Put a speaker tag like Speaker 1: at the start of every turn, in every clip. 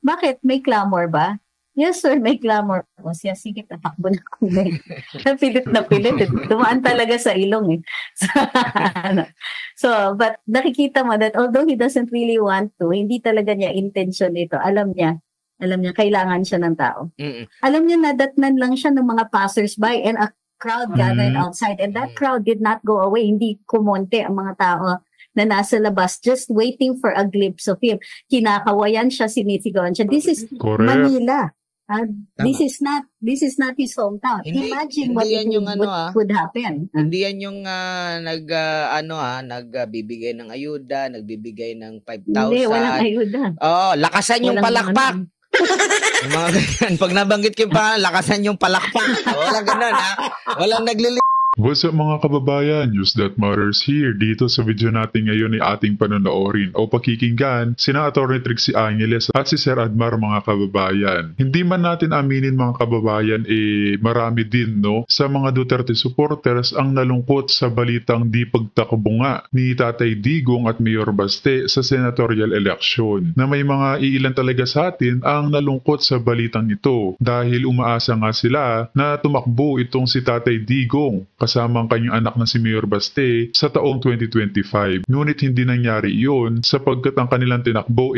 Speaker 1: bakit? May clamor ba? Yes, sir, may clamor. O siya, sige, tatakbo na ako na. Pilit na pilit. Dumaan talaga sa ilong eh. So, but nakikita mo that although he doesn't really want to, hindi talaga niya intention ito. Alam niya, kailangan siya ng tao. Alam niya, nadatnan lang siya ng mga passers-by and a crowd gathered outside. And that crowd did not go away. Hindi kumonte ang mga tao na nasa labas, just waiting for a glimpse of him. Kinakawayan siya, sinisigawan siya. This is Manila. This is not his hometown. Imagine what would happen.
Speaker 2: Hindi yan yung nagbibigay ng ayuda, nagbibigay ng 5,000.
Speaker 1: Hindi, walang ayuda.
Speaker 2: Lakasan yung palakpak. Yung mga ganyan. Pag nabanggit ko pa, lakasan yung palakpak. Walang ganun, ha? Walang
Speaker 3: What's up mga kababayan? News that matters here. Dito sa video natin ngayon ay ating panonoorin o pakikinggan sina Atty. Trixie Angeles at si Sir Admar mga kababayan. Hindi man natin aminin mga kababayan marami din sa mga Duterte supporters ang nalungkot sa balitang di pagtakbo nga ni Tatay Digong at Mayor Baste sa senatorial election. Na may mga iilan talaga sa atin ang nalungkot sa balitang ito dahil umaasa nga sila na tumakbo itong si Tatay Digong kasama ang kanyang anak na si Mayor Baste sa taong 2025. Ngunit hindi nangyari iyon sapagkat ang kanilang tinakbo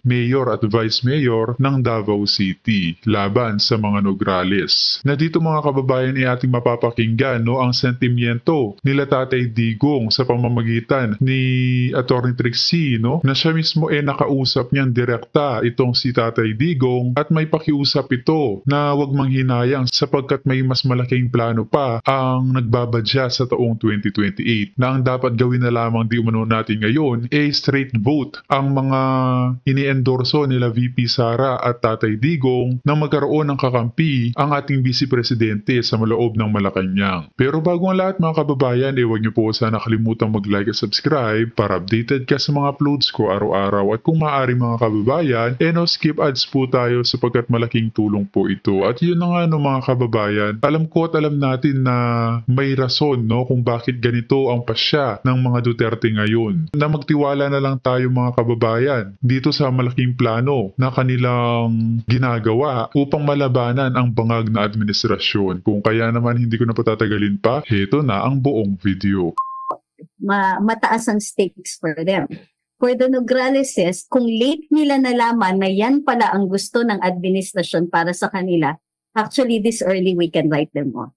Speaker 3: mayor at vice mayor ng Davao City laban sa mga Nograles. Na dito mga kababayan ating mapapakinggan ang sentimiento nila Tatay Digong sa pamamagitan ni Atty. Trixie na siya mismo nakausap niyang direkta itong si Tatay Digong at may pakiusap ito na wag manghinayang sapagkat may mas malaking plano pa ang nagbabadya sa taong 2028 na ang dapat gawin na lamang di umano natin ngayon straight vote ang mga ini-endorso nila VP Sara at Tatay Digong na magkaroon ng kakampi ang ating Vice Presidente sa maloob ng Malacanang. Pero bago ang lahat mga kababayan, huwag niyo po sana kalimutang mag-like at subscribe para updated ka sa mga uploads ko araw-araw at kung maaari mga kababayan, no skip ads po tayo sapagkat malaking tulong po ito. At yun na nga mga kababayan, alam ko at alam natin na may rason kung bakit ganito ang pasya ng mga Duterte ngayon. Na magtiwala na lang tayo mga kababayan dito sa malaking plano na kanilang ginagawa upang malabanan ang bangag na administrasyon. Kung kaya naman hindi ko na patatagalin pa, heto na ang buong video.
Speaker 1: Mataas ang stakes for them. For the Nograles, kung late nila nalaman na yan pala ang gusto ng administrasyon para sa kanila, actually this early we can write them off.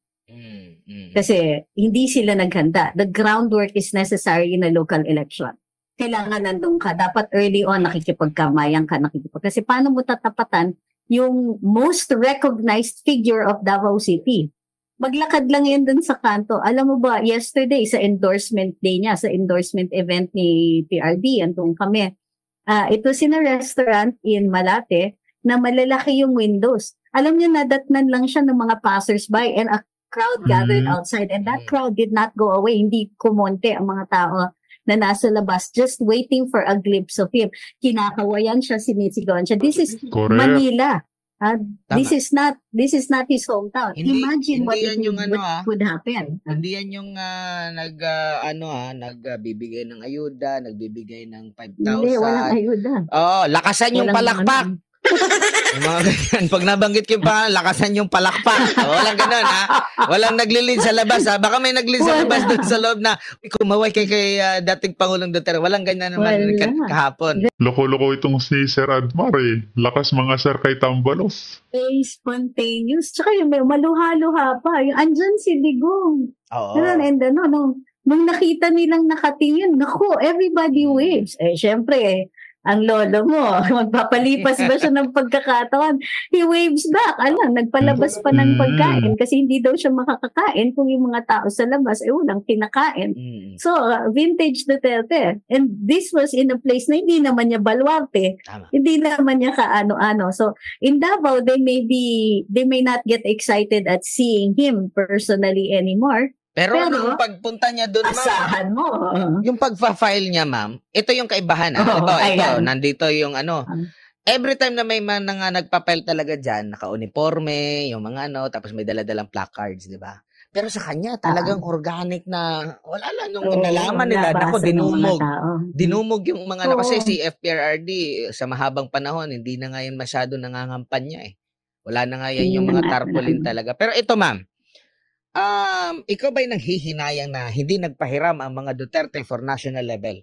Speaker 1: Kasi hindi sila naghanda. The groundwork is necessary in a local election. Kailangan nandun ka. Dapat early on nakikipagkamayan ka. Kasi paano mo tatapatan yung most recognized figure of Davao City? Maglakad lang yan dun sa kanto. Alam mo ba, yesterday sa endorsement day niya, sa endorsement event ni PRD, andun kami. Ito in a restaurant in Malate na malalaki yung windows. Alam niyo, nadatnan lang siya ng mga passers-by and a crowd gathered outside and that crowd did not go away. Hindi kumonte ang mga tao na nasa labas just waiting for a glimpse of him. Kinakawayan siya, sinisigawan siya. This is Manila. This is not his hometown. Imagine what would happen.
Speaker 2: Hindi yan yung nagbibigay ng ayuda, nagbibigay ng 5,000.
Speaker 1: Hindi, walang ayuda.
Speaker 2: Lakasan yung palakpak. Yung mga ganyan. Pag nabanggit ko pa, lakasan yung palakpak. Walang ganun, ha? Walang naglilid sa labas, ha? Baka may naglilid sa labas doon sa loob na kumaway kay dating Pangulong Duterte. Walang ganyan naman kahapon.
Speaker 3: Loko-loko itong si Sir Admar Lakas mga sir kay Tambalos.
Speaker 1: Spontaneous. Tsaka yung maluha-luha pa. Yung andyan si Digong.
Speaker 2: Oo.
Speaker 1: And nung nakita nilang nakatingin, naku, everybody waves. Syempre, ang lolo mo, magpapalipas ba siya ng pagkakataon? He waves back. Nagpalabas pa ng pagkain kasi hindi daw siya makakakain kung yung mga tao sa labas walang kinakain. So, vintage Duterte. And this was in a place na hindi naman niya baluarte. Hindi naman niya kaano-ano. So, in Davao, they may not get excited at seeing him personally anymore.
Speaker 2: Pero nung pagpunta niya doon,
Speaker 1: asahan mo.
Speaker 2: Yung pagfa-file niya, ma'am, ito yung kaibahan. Ito, nandito yung every time na may mga nagpa-file talaga dyan, naka-uniforme, yung mga tapos may dala-dalang placards, di ba? Pero sa kanya, talagang organic na, wala lang, nung nalaman
Speaker 1: wala
Speaker 2: nila,
Speaker 1: basa
Speaker 2: ako,
Speaker 1: ng mga
Speaker 2: dinumog.
Speaker 1: tao.
Speaker 2: Dinumog yung mga,
Speaker 1: Oo.
Speaker 2: kasi si FPRRD, sa mahabang panahon, hindi na ngayon masyado nangangampanya eh. Wala na nga yan yung mga tarpaulin talaga. Pero ito ma'am, ikaw ba'y nanghihinayang na hindi nagpahiram ang mga Duterte for national level?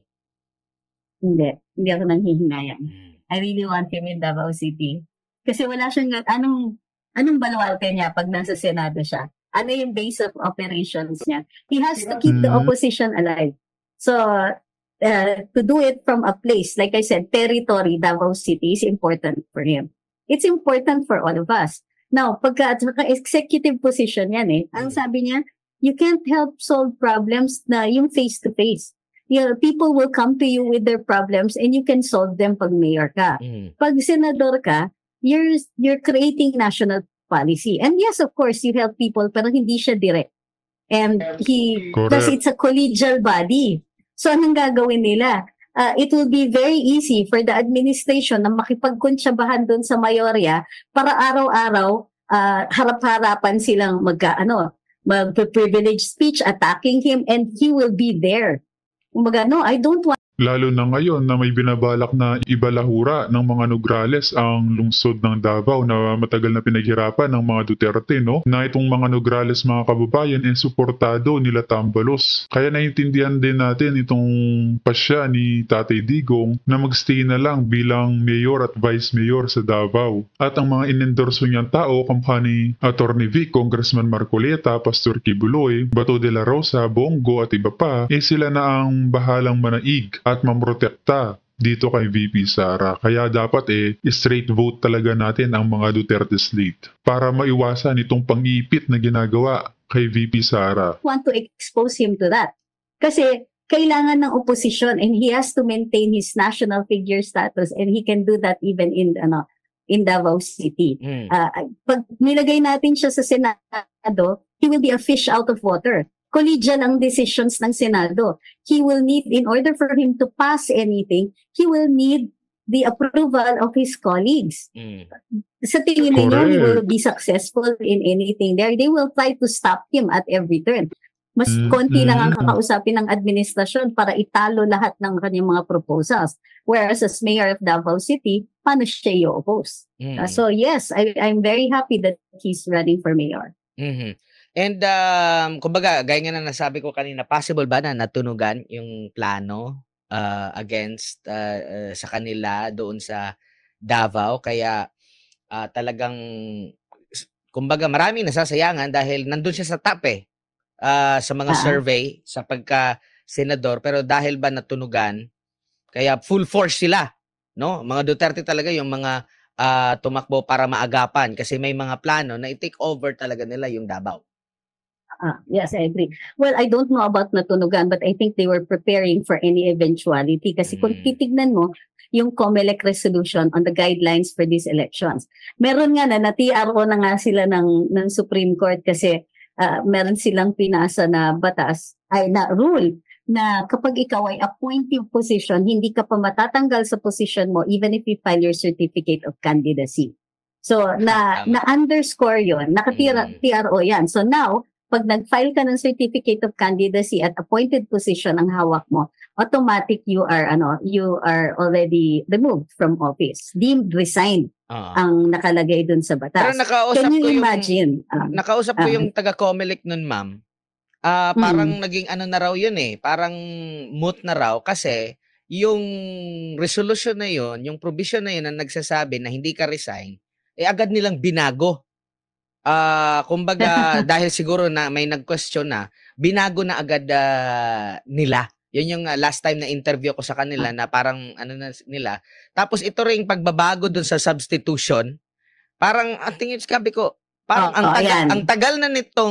Speaker 1: Hindi ako nanghihinayang. I really want him in Davao City. Kasi wala siyang, anong baluarte niya pag nasa Senado siya? Ano yung base of operations niya? He has to keep the opposition alive. So, to do it from a place, like I said, territory, Davao City is important for him. It's important for all of us. Now, executive position yan eh. Ang sabi niya, you can't help solve problems na yung face-to-face. People will come to you with their problems and you can solve them pag mayor ka. Pag senador ka, you're creating national policy. And yes, of course, you help people, pero hindi siya direct. And because it's a collegial body. So, anong gagawin nila? It will be very easy for the administration na makipagkuntsabahan doon sa mayorya para araw-araw, harap-harapan silang mag-privilege speech, attacking him, and he will be there. No, I don't want.
Speaker 3: Lalo na ngayon na may binabalak na ibalahura ng mga Nograles ang lungsod ng Davao na matagal na pinaghirapan ng mga Duterte, no? Na itong mga Nograles, mga kababayan, suportado nila Tambalos. Kaya naiintindihan din natin itong pasya ni Tatay Digong na magstay na lang bilang mayor at vice mayor sa Davao. At ang mga inendorso niyang tao, kamukha ni Atty. Vic, Congressman Marcoleta, Pastor Kibuloy, Bato de la Rosa, Bongo at iba pa, sila na ang bahalang manaig at mamprotekta dito kay VP Sara. Kaya dapat straight vote talaga natin ang mga Duterte slate para maiwasan itong pang-ipit na ginagawa kay VP Sara.
Speaker 1: Want to expose him to that. Kasi kailangan ng opposition and he has to maintain his national figure status and he can do that even in Davao City. Pag nilagay natin siya sa Senado, he will be a fish out of water. Collegial ang decisions ng Senado. He will need, in order for him to pass anything, he will need the approval of his colleagues. Sa tingin ninyo, he will be successful in anything there. They will try to stop him at every turn. Mas konti lang ang kakausapin ng administrasyon para italo lahat ng kanyang mga proposals. Whereas as mayor of Davao City, paano siya i-oppose? So yes, I'm very happy that he's running for mayor.
Speaker 2: And kumbaga, gaya nga na nasabi ko kanina, possible ba na natunugan yung plano against sa kanila doon sa Davao? Kaya talagang, kumbaga, maraming nasasayangan dahil nandun siya sa top sa mga survey sa pagka-senador. Pero dahil ba natunugan, kaya full force sila, no? Mga Duterte talaga yung mga tumakbo para maagapan kasi may mga plano na i-take over talaga nila yung Davao.
Speaker 1: Yes, I agree. Well, I don't know about natunugan, but I think they were preparing for any eventuality. Kasi kung titignan mo, yung COMELEC resolution on the guidelines for these elections, meron nga na-TRO na nga sila ng Supreme Court kasi meron silang pinasa na batas, na rule, na kapag ikaw ay appointive position, hindi ka pa matatanggal sa position mo even if you file your certificate of candidacy. So, na-underscore yun, naka-TRO yan. So now, pag nag-file ka ng certificate of candidacy at appointed position ang hawak mo, automatic you are already removed from office. Deemed resigned ang nakalagay dun sa batas.
Speaker 2: Pero nakausap
Speaker 1: Can you
Speaker 2: ko
Speaker 1: imagine?
Speaker 2: Nakausap ko yung taga-COMELEC nun, ma'am. Parang naging na raw yun parang moot na raw kasi yung resolution na yun, yung provision na yun na nagsasabi na hindi ka resign, agad nilang binago. Kumbaga, dahil siguro na may nag-question na, binago na agad nila. Yun yung last time na interview ko sa kanila na parang nila. Tapos ito rin pagbabago dun sa substitution. Parang, ang tingin, sabi ko, parang ang tagal na nitong...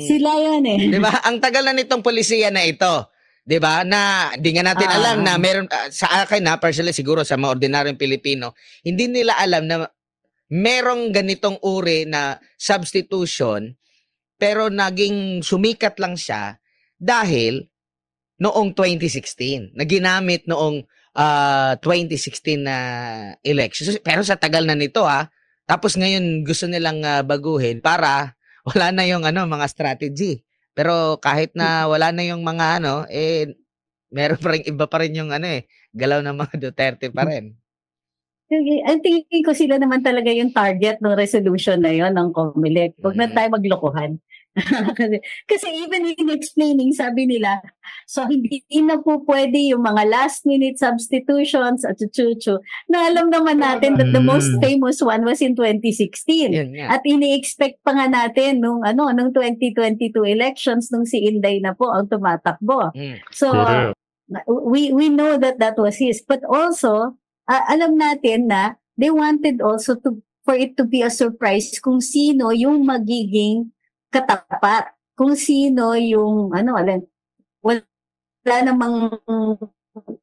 Speaker 1: Sila yan
Speaker 2: Diba? Ang tagal na nitong polisiya na ito. Diba? Na di nga natin alam na meron, sa akin personally siguro sa mga ordinaryong Pilipino, hindi nila alam na merong ganitong uri na substitution pero naging sumikat lang siya dahil noong 2016 na ginamit noong 2016 na election. Pero sa tagal na nito tapos ngayon gusto nilang baguhin para wala na yung mga strategy. Pero kahit na wala na yung mga meron pa rin iba pa rin yung galaw ng mga Duterte pa rin.
Speaker 1: Ang tingin ko sila naman talaga yung target ng resolution na yon ng COMELEC. Huwag na tayo maglokohan. kasi even in explaining, sabi nila, so hindi na po pwede yung mga last minute substitutions at chuchu na alam naman natin that the most famous one was in 2016. At ini-expect pa nga natin nung 2022 elections nung si Inday na po ang tumatakbo. So we know that was his, but also alam natin na they wanted also for it to be a surprise kung sino yung magiging katapat, kung sino yung wala namang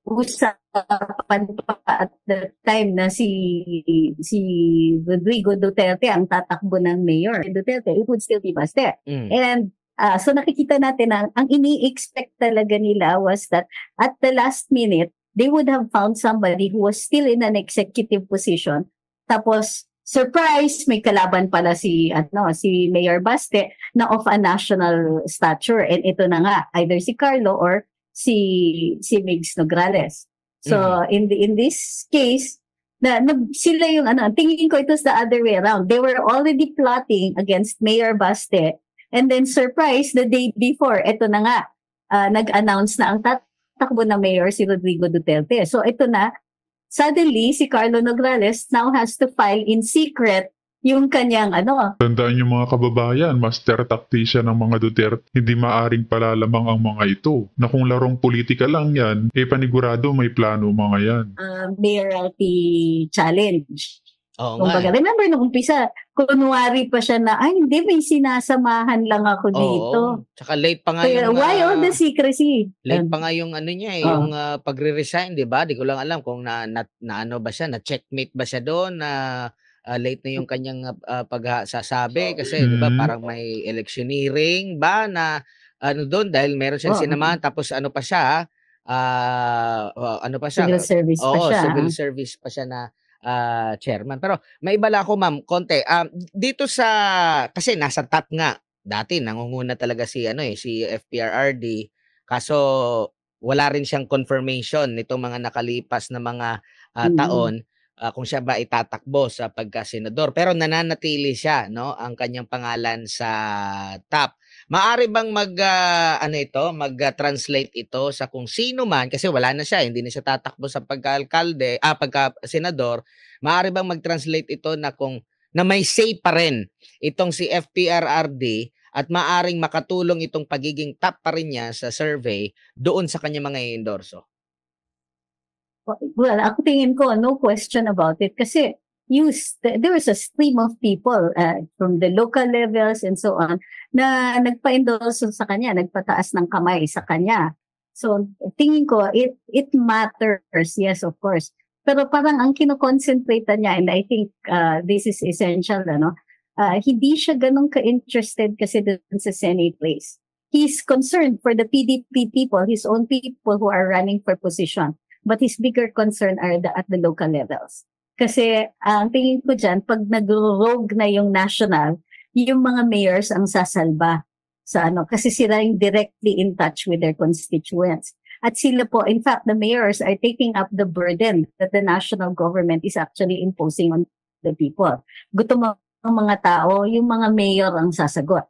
Speaker 1: usapan pa at the time na si Rodrigo Duterte ang tatakbo ng mayor. Duterte, it would still be Baste. And so nakikita natin na ang ini-expect talaga nila was that at the last minute they would have found somebody who was still in an executive position. Tapos surprise, may kalaban pala si Mayor Baste na of a national stature. And ito na nga, either si Carlo or si Migs Nograles. So, in this case, sila yung tingin ko it was the other way around. They were already plotting against Mayor Baste. And then surprise, the day before, ito na nga, nag-announce na ang tatakbo na mayor si Rodrigo Duterte. So, ito na, suddenly, si Carlo Nograles now has to file in secret yung kanyang
Speaker 3: Tandaan yung mga kababayan, master tactician ng mga Duterte, hindi maaring palalamang ang mga ito. Na kung larong politika lang yan, panigurado may plano mga yan.
Speaker 1: Mayoralty challenge.
Speaker 2: Kumbaga,
Speaker 1: remember nung umpisa, kunwari pa siya na, hindi, may sinasamahan lang ako dito.
Speaker 2: Tsaka late pa nga yung...
Speaker 1: Why all the secrecy?
Speaker 2: Late pa nga yung yung pagre-resign, di ba? Di ko lang alam kung na ba siya, na checkmate ba siya doon, na late na yung kanyang pagsasabi. Kasi, di ba, parang may electioneering ba na doon, dahil meron siyang sinamahan, tapos pa siya,
Speaker 1: Civil service pa siya.
Speaker 2: Civil service pa siya na chairman. Pero may ibala ako, ma'am, konti. Dito kasi nasa top nga, dati nangunguna talaga si FPRRD, kaso wala rin siyang confirmation nitong mga nakalipas na mga taon kung siya ba itatakbo sa pagka-senador. Pero nananatili siya, ang kanyang pangalan sa top. Maari bang mag-translate ito sa kung sino man, kasi wala na siya, hindi na siya tatakbo sa pagka-senador, maari bang mag-translate ito na may say pa rin itong si FPRRD at maaring makatulong itong pagiging top pa rin niya sa survey doon sa kanya mga endorso?
Speaker 1: Well, ako tingin ko, no question about it, kasi there was a stream of people from the local levels and so on na nagpa-endorse sa kanya, nagpataas ng kamay sa kanya. So, tingin ko, it matters, yes, of course. Pero parang ang kinoconcentrate niya, and I think this is essential, hindi siya ganun ka-interested kasi dun sa Senate race. He's concerned for the PDP people, his own people who are running for position. But his bigger concern are at the local levels. Kasi ang tingin ko dyan, pag nag-rogue na yung national, yung mga mayors ang sasalba sa kasi sila yung directly in touch with their constituents. At sila po, in fact, the mayors are taking up the burden that the national government is actually imposing on the people. Gutom ang mga tao, yung mga mayor ang sasagot.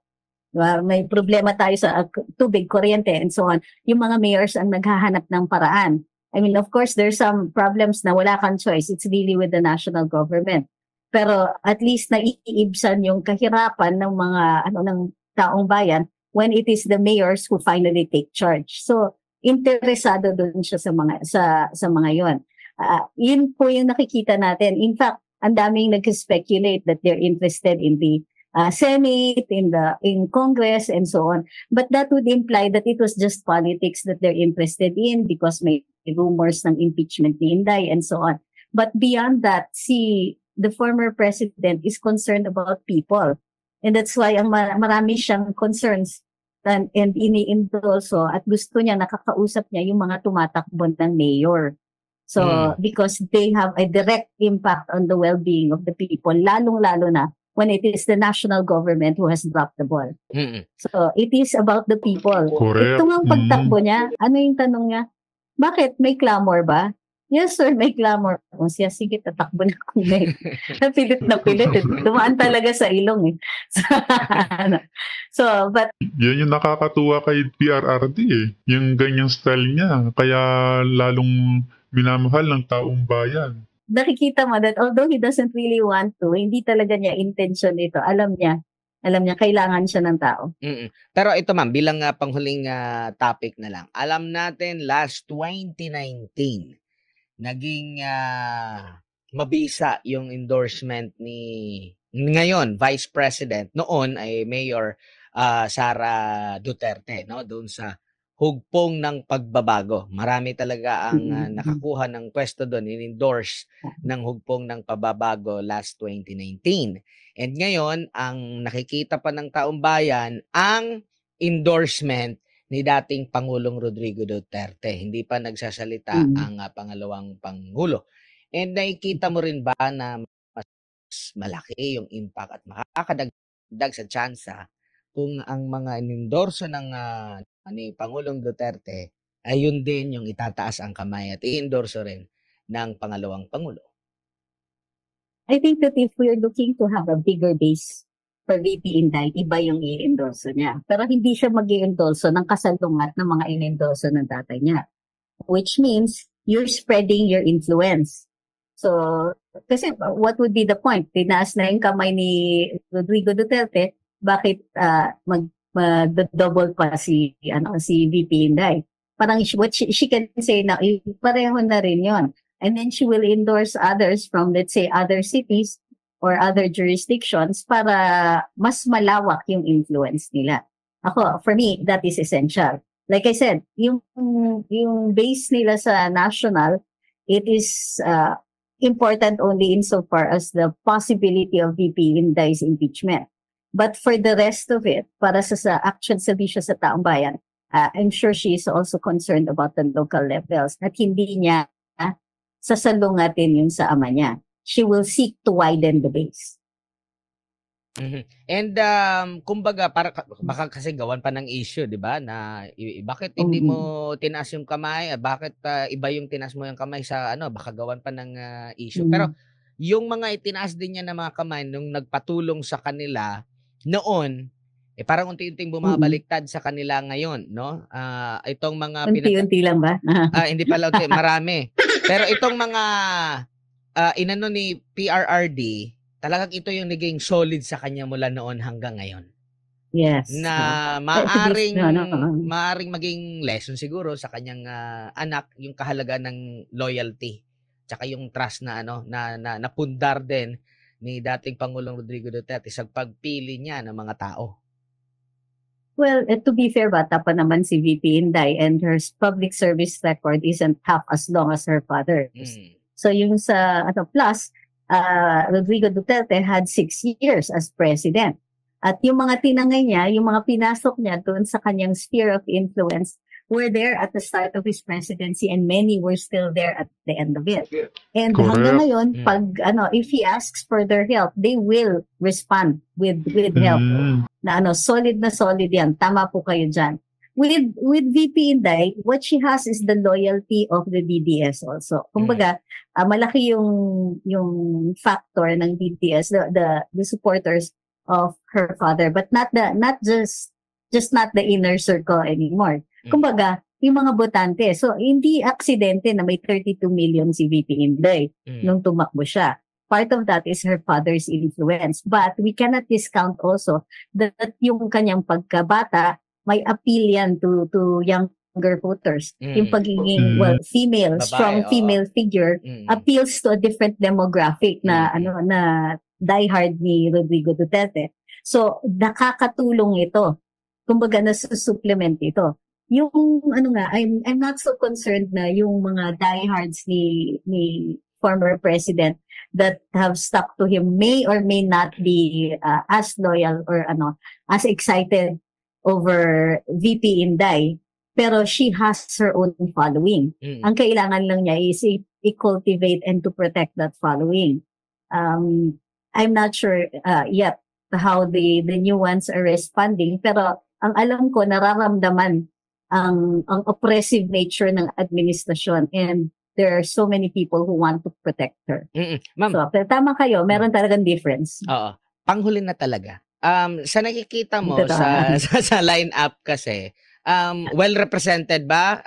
Speaker 1: Diba? May problema tayo sa tubig, kuryente, and so on. Yung mga mayors ang naghahanap ng paraan. I mean, of course, there's some problems na wala kang choice. It's really with the national government. Pero at least naiibsan yung kahirapan ng mga ng taong bayan when it is the mayors who finally take charge. So, interesado doon siya sa mga yon. Yun po yung nakikita natin. In fact, ang daming nag-speculate that they're interested in the Senate, in Congress, and so on. But that would imply that it was just politics that they're interested in because may rumors ng impeachment ni Inday and so on. But beyond that, the former president is concerned about people. And that's why marami siyang concerns and ini-endorso at gusto niya nakakausap niya yung mga tumatakbo ng mayor. So, because they have a direct impact on the well-being of the people, lalong-lalo na when it is the national government who has dropped the ball. So, it is about the people.
Speaker 3: Correct.
Speaker 1: Ito nga ang pagtakbo niya, ano yung tanong niya? Bakit? May clamor ba? Yes, sir, may clamor. O siya, sige, tatakbo na ako na. Napilit na pilit. Dumaan talaga sa ilong eh. So, but...
Speaker 3: Yan yung nakakatuwa kay PRRD eh. Yung ganyang style niya. Kaya lalong minamahal ng taong bayan.
Speaker 1: Nakikita mo that although he doesn't really want to, hindi talaga niya intention ito. Alam niya, kailangan siya ng tao.
Speaker 2: Pero ito ma'am, bilang panghuling topic na lang. Alam natin, last 2019, naging mabisa yung endorsement ni ngayon Vice President, noon ay Mayor Sara Duterte, no, doon sa hugpong ng pagbabago. Marami talaga ang nakakuha ng pwesto doon, in-endorse ng hugpong ng pagbabago last 2019. And ngayon, ang nakikita pa ng taong bayan ang endorsement ni dating Pangulong Rodrigo Duterte. Hindi pa nagsasalita ang pangalawang Pangulo. And nakikita mo rin ba na mas malaki yung impact at makakadagdag sa tsansa kung ang mga inendorso ng ni Pangulong Duterte ay yun din yung itataas ang kamay at i-endorso rin ng pangalawang Pangulo?
Speaker 1: I think that if we're looking to have a bigger base for VP Inday, iba yung i-endorso niya. Pero hindi siya mag-i-endorso ng kasalungat ng mga in-endorso ng tatay niya. Which means, you're spreading your influence. So, kasi what would be the point? Tinaas na yung kamay ni Rodrigo Duterte, bakit mag-double pa si VP Inday? Parang what she can say na, pareho na rin yon. And then she will endorse others from, let's say, other cities or other jurisdictions para mas malawak yung influence nila. Ako, for me, that is essential. Like I said, yung base nila sa national, it is important only insofar as the possibility of VP Inday's impeachment. But for the rest of it, para sa actual servisyo sa taong bayan, I'm sure she is also concerned about the local levels at hindi niya sasalungatin yun sa ama niya. She will seek to widen the base.
Speaker 2: And kumbaga baka kasi gawan pa ng issue, 'di ba? Na bakit hindi mo tinaas yung kamay? Bakit iba yung tinaas mo yung kamay sa baka gawan pa ng issue. Pero yung mga itinaas din niya ng mga kamay nung nagpatulong sa kanila noon, parang unti-unting bumabaliktad sa kanila ngayon, no? Itong mga
Speaker 1: unti-unti lang ba?
Speaker 2: Hindi pala unti, marami. Pero itong mga inano ni PRRD, talagang ito yung naging solid sa kanya mula noon hanggang ngayon.
Speaker 1: Yes.
Speaker 2: Na maaring maging lesson siguro sa kanyang anak yung kahalagaan ng loyalty tsaka yung trust na napundar din ni dating Pangulong Rodrigo Duterte sa pagpili niya ng mga tao.
Speaker 1: Well, to be fair, bata pa naman si VP Inday and her public service record isn't half as long as her father's. So yung sa plus, Rodrigo Duterte had 6 years as president. At yung mga tinangay niya, yung mga pinasok niya doon sa kanyang sphere of influence were there at the start of his presidency and many were still there at the end of it. And hanggang ngayon, pag if he asks for their help, they will respond with help. Na solid na solid yan. Tama po kayo dyan. With VP Inday, what she has is the loyalty of the DDS also. Kumbaga, malaki yung factor ng DDS, the supporters of her father, but not the inner circle anymore. Kumbaga, yung mga botante. So, hindi aksidente na may 32 million si VP Inday nung tumakbo siya. Part of that is her father's influence. But we cannot discount also that yung kanyang pagkabata may appeal yan to younger voters. Yung pagiging, female, babae, strong female figure appeals to a different demographic na diehard ni Rodrigo Duterte. So, nakakatulong ito. Kumbaga, nasusupplement ito. Yung, I'm not so concerned na yung mga diehards ni former president that have stuck to him may or may not be as loyal or as excited over VP Inday, pero she has her own following. Ang kailangan lang niya is i-cultivate and to protect that following. I'm not sure yet how the new ones are responding, pero ang alam ko, nararamdaman ang oppressive nature ng administrasyon, and there are so many people who want to protect her.
Speaker 2: Ma'am.
Speaker 1: So, pero tama kayo, meron talagang difference.
Speaker 2: Oo. Panghuli na talaga. Sa nakikita mo sa line-up kasi, well represented ba?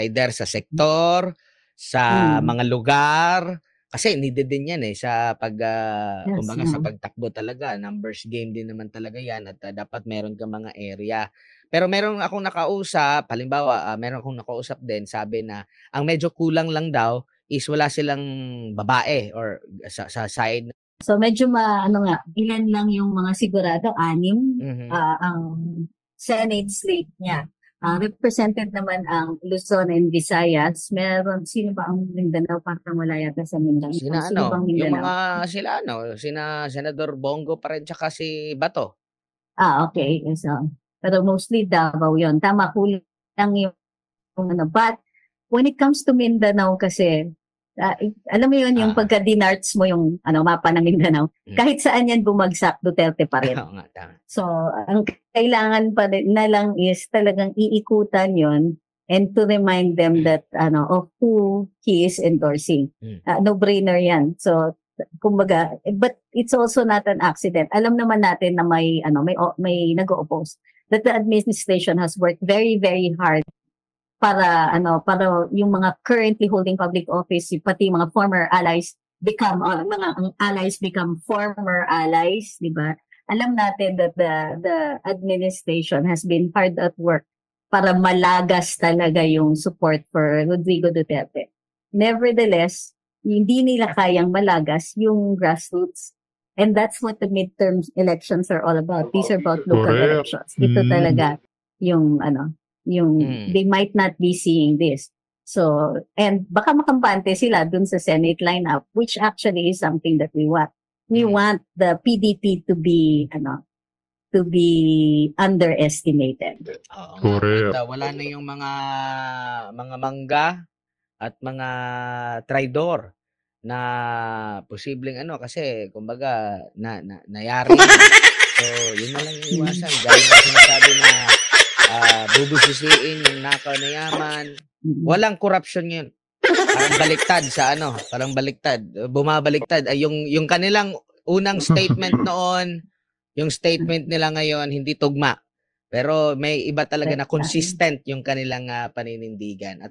Speaker 2: Either sa sektor, sa mga lugar, kasi needed din yan sa kumbaga sa pagtakbo talaga. Numbers game din naman talaga yan, at dapat meron ka mga area. Pero meron akong nakausap, halimbawa, meron akong nakausap din, sabi na ang medyo kulang lang daw is wala silang babae or sa side.
Speaker 1: So medyo ilan lang yung mga sigurado, 6 ang Senate slate niya. Represented naman ang Luzon and Visayas. Meron, sino ba ang Mindanao? Parang wala yata sa Mindanao.
Speaker 2: Sina Senador Bongo pa rin, tsaka si Bato.
Speaker 1: Okay. So, pero mostly Davao yun. Tama, kulang yung but when it comes to Mindanao kasi, alam mo yun, yung pagka-dinarts mo yung mapa ng Mindanao, kahit saan yan bumagsak, Duterte pa rin. So, ang kailangan pa rin na lang is talagang iikutan yon and to remind them that of who he is endorsing. No-brainer yan. So, kumbaga, but it's also not an accident. Alam naman natin na may nag-o-oppose. That the administration has worked very, very hard para yung mga currently holding public office, pati mga former allies become former allies, di ba? Alam natin that the administration has been hard at work para malagas talaga yung support for Rodrigo Duterte. Nevertheless, hindi nila kayang malagas yung grassroots. And that's what the midterm elections are all about. These are about local elections. Ito talaga yung they might not be seeing this. So, and baka makampante sila dun sa Senate lineup, which actually is something that we want. We want the PDP to be underestimated.
Speaker 3: Correct.
Speaker 2: Wala na yung mga mangga at mga traidor na posibleng kasi kumbaga nayari. So, yun na lang yung iwasan. Dahil na sinasabi na bubusisiin yung nakaw na yaman. Walang corruption yun. Parang baliktad. Bumabaliktad. Ay, yung kanilang unang statement noon, yung statement nila ngayon, hindi tugma. Pero may iba talaga na consistent yung kanilang paninindigan. At